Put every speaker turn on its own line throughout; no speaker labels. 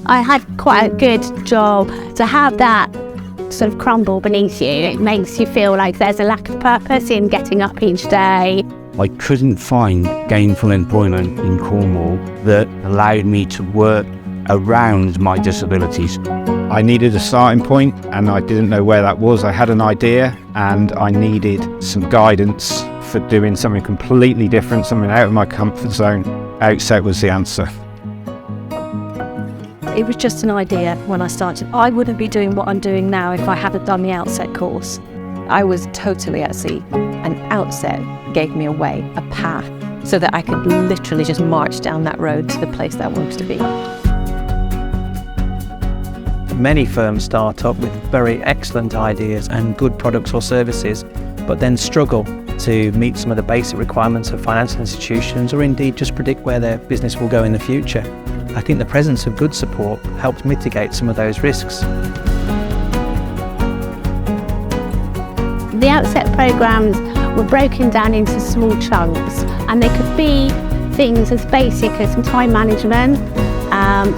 I had quite a good job. To have that sort of crumble beneath you, it makes you feel like there's a lack of purpose in getting up each day.
I couldn't find gainful employment in Cornwall that allowed me to work around my disabilities.
I needed a starting point and I didn't know where that was. I had an idea and I needed some guidance for doing something completely different, something out of my comfort zone. Outset was the answer.
It was just an idea when I started. I wouldn't be doing what I'm doing now if I hadn't done the Outset course.
I was totally at sea, and Outset gave me a way, a path, so that I could literally just march down that road to the place that I wanted to be.
Many firms start up with very excellent ideas and good products or services, but then struggle to meet some of the basic requirements of financial institutions, or indeed just predict where their business will go in the future. I think the presence of good support helps mitigate some of those risks.
The Outset programmes were broken down into small chunks, and they could be things as basic as time management,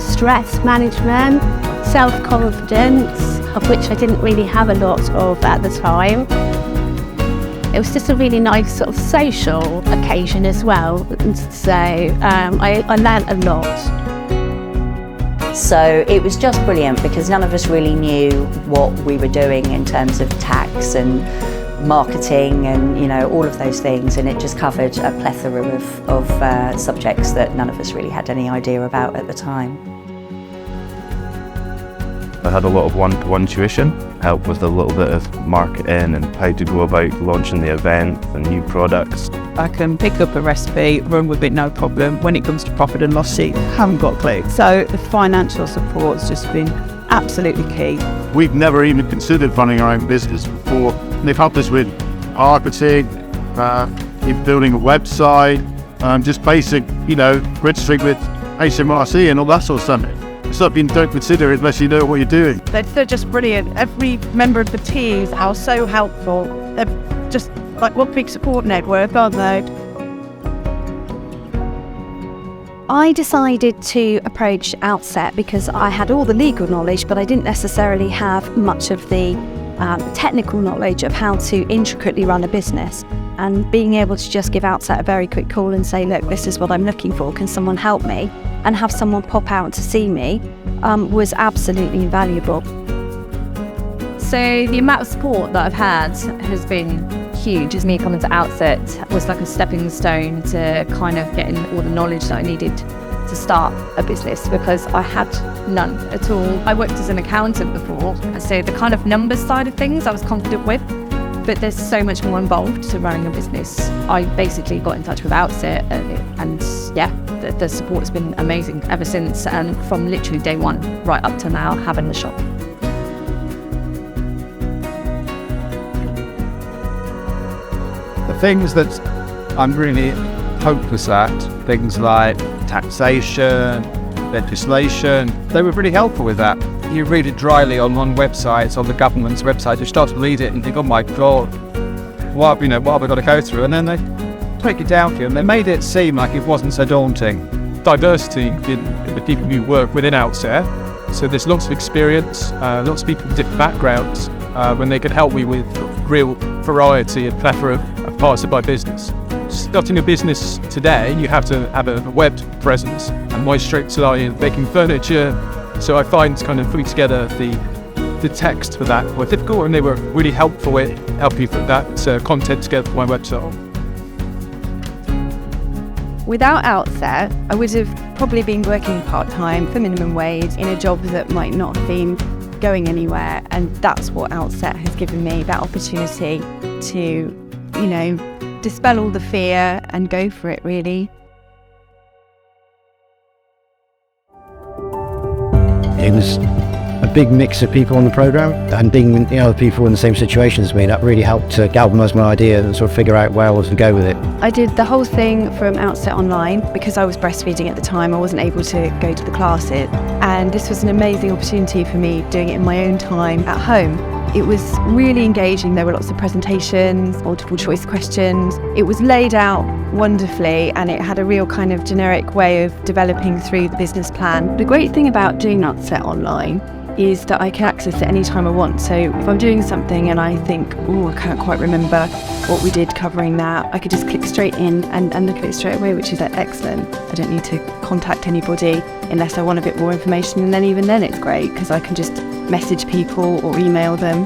stress management, self-confidence, of which I didn't really have a lot of at the time. It was just a really nice sort of social occasion as well, so I learnt a lot.
So it was just brilliant because none of us really knew what we were doing in terms of tax and marketing and all of those things, and it just covered a plethora of subjects that none of us really had any idea about at the time.
I had a lot of one-to-one tuition, help with a little bit of marketing and how to go about launching the event and new products.
I can pick up a recipe, run with it no problem. When it comes to profit and loss sheet, haven't got a clue. So the financial support's just been absolutely key.
We've never even considered running our own business before. They've helped us with marketing, in building a website, just basic, registering with HMRC and all that sort of stuff. It's something you don't consider unless you know what you're doing.
They're just brilliant. Every member of the team are so helpful. They're just like one big support network, aren't they?
I decided to approach Outset because I had all the legal knowledge, but I didn't necessarily have much of the technical knowledge of how to intricately run a business. And being able to just give Outset a very quick call and say, look, this is what I'm looking for, can someone help me? And have someone pop out to see me was absolutely invaluable.
So the amount of support that I've had has been huge. As me coming to Outset was like a stepping stone to kind of getting all the knowledge that I needed to start a business, because I had none at all. I worked as an accountant before, so the kind of numbers side of things I was confident with, but there's so much more involved to running a business. I basically got in touch with Outset and the support has been amazing ever since, and from literally day one right up to now having the shop.
The things that I'm really hopeless at, things like taxation, legislation, they were really helpful with that. You read it dryly on one website, on the government's website, you start to read it and think, oh my God, what have we got to go through? And then they break it down for you, and they made it seem like it wasn't so daunting.
Diversity in the people who work within Outset, so there's lots of experience, lots of people with different backgrounds, when they can help me with real variety and plethora of parts of my business. Starting a business today, you have to have a web presence, and my strengths lie in making furniture, so I find kind of putting together the text for that were difficult, and they were really helpful in helping put that content together for my website.
Without Outset, I would have probably been working part-time for minimum wage in a job that might not have been going anywhere, and that's what Outset has given me, that opportunity to, dispel all the fear and go for it, really.
It was a big mix of people on the programme, and being other people in the same situation as me, that really helped to galvanise my idea and sort of figure out where I was to go with it.
I did the whole thing from Outset online because I was breastfeeding at the time. I wasn't able to go to the classes, and this was an amazing opportunity for me doing it in my own time at home. It was really engaging. There were lots of presentations, multiple choice questions. It was laid out wonderfully, and it had a real kind of generic way of developing through the business plan. The great thing about doing Outset online is that I can access it anytime I want. So if I'm doing something and I think, oh, I can't quite remember what we did covering that, I could just click straight in and look at it straight away, which is excellent. I don't need to contact anybody unless I want a bit more information, and then even then it's great because I can just message people or email them.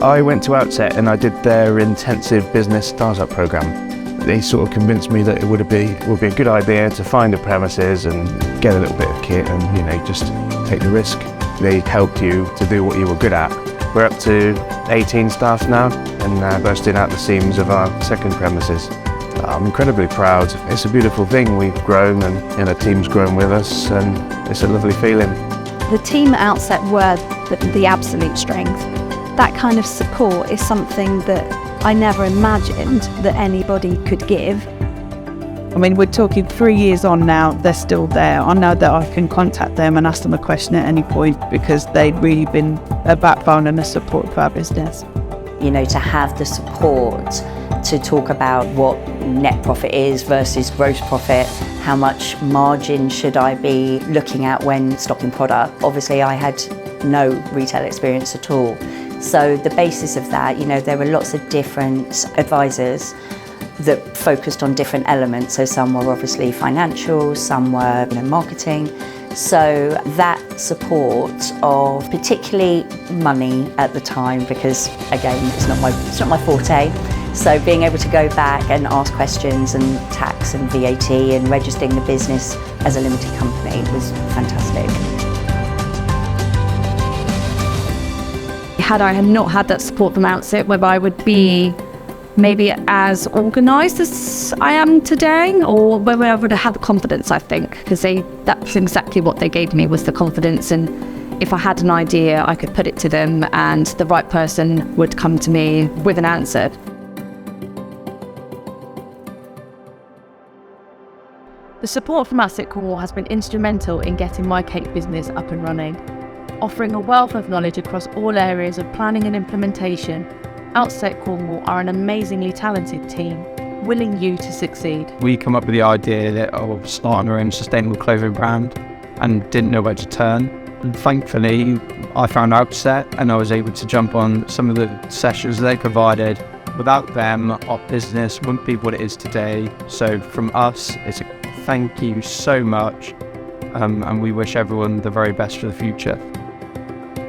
I went to Outset and I did their intensive business startup program. They sort of convinced me that it would be a good idea to find the premises and get a little bit of kit and just take the risk. They helped you to do what you were good at. We're up to 18 staff now and bursting out the seams of our second premises. I'm incredibly proud. It's a beautiful thing. We've grown and the team's grown with us, and it's a lovely feeling.
The team at Outset were the absolute strength. That kind of support is something that I never imagined that anybody could give.
I mean, we're talking 3 years on now, they're still there. I know that I can contact them and ask them a question at any point because they'd really been a backbone and a support for our business.
To have the support to talk about what net profit is versus gross profit, how much margin should I be looking at when stocking product. Obviously, I had no retail experience at all. So the basis of that, there were lots of different advisors that focused on different elements. So some were obviously financial, some were marketing. So that support of particularly money at the time, because again, it's not my forte. So being able to go back and ask questions and tax and VAT and registering the business as a limited company was fantastic.
Had I not had that support from Outset, whether I would be maybe as organised as I am today, or whether I would have had the confidence, I think, because that's exactly what they gave me, was the confidence. And if I had an idea, I could put it to them and the right person would come to me with an answer.
The support from Outset Cornwall has been instrumental in getting my cake business up and running. Offering a wealth of knowledge across all areas of planning and implementation, Outset Cornwall are an amazingly talented team, willing you to succeed.
We come up with the idea of starting our own sustainable clothing brand and didn't know where to turn. And thankfully, I found Outset and I was able to jump on some of the sessions they provided. Without them, our business wouldn't be what it is today. So from us, it's a thank you so much, and we wish everyone the very best for the future.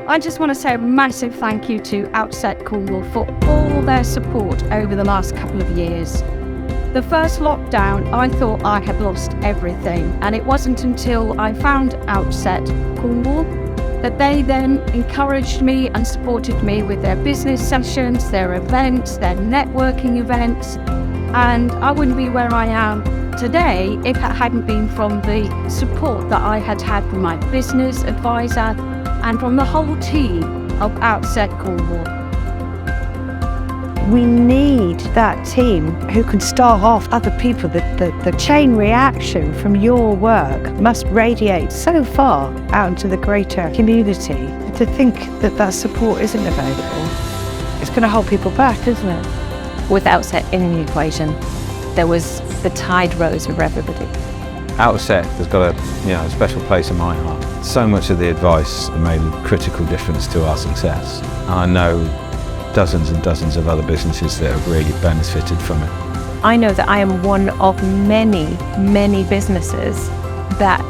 I just want to say a massive thank you to Outset Cornwall for all their support over the last couple of years. The first lockdown, I thought I had lost everything, and it wasn't until I found Outset Cornwall that they then encouraged me and supported me with their business sessions, their events, their networking events, and I wouldn't be where I am today if it hadn't been from the support that I had had from my business advisor and from the whole team of Outset Cornwall.
We need that team who can start off other people. The chain reaction from your work must radiate so far out into the greater community. To think that support isn't available, it's going to hold people back, isn't it?
With Outset in the equation, there was the tide rose for everybody.
Outset has got a special place in my heart. So much of the advice made a critical difference to our success. I know dozens and dozens of other businesses that have really benefited from it.
I know that I am one of many, many businesses that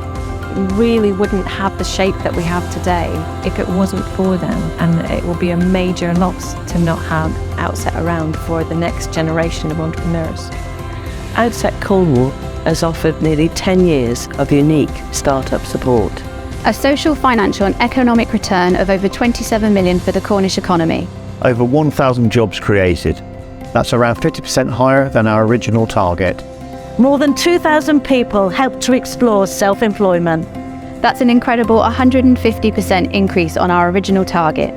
really wouldn't have the shape that we have today if it wasn't for them, and it will be a major loss to not have Outset around for the next generation of entrepreneurs.
Outset Cornwall has offered nearly 10 years of unique startup support.
A social, financial and economic return of over 27 million for the Cornish economy.
Over 1,000 jobs created. That's around 50% higher than our original target.
More than 2,000 people helped to explore self-employment.
That's an incredible 150% increase on our original target.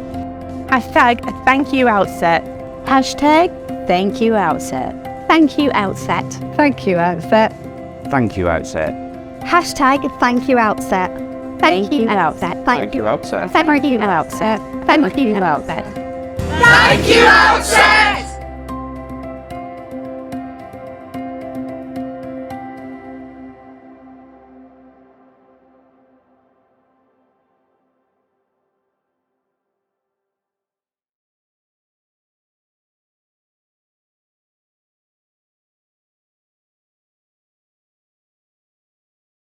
Hashtag thank you Outset.
Hashtag thank you Outset. Thank you Outset.
Thank you, Outset.
Thank you, Outset.
Hashtag thank you Outset. Thank you, Outset.
Thank you, Outset.
Thank you, Outset. Thank you, Outset.
Thank you, Outset!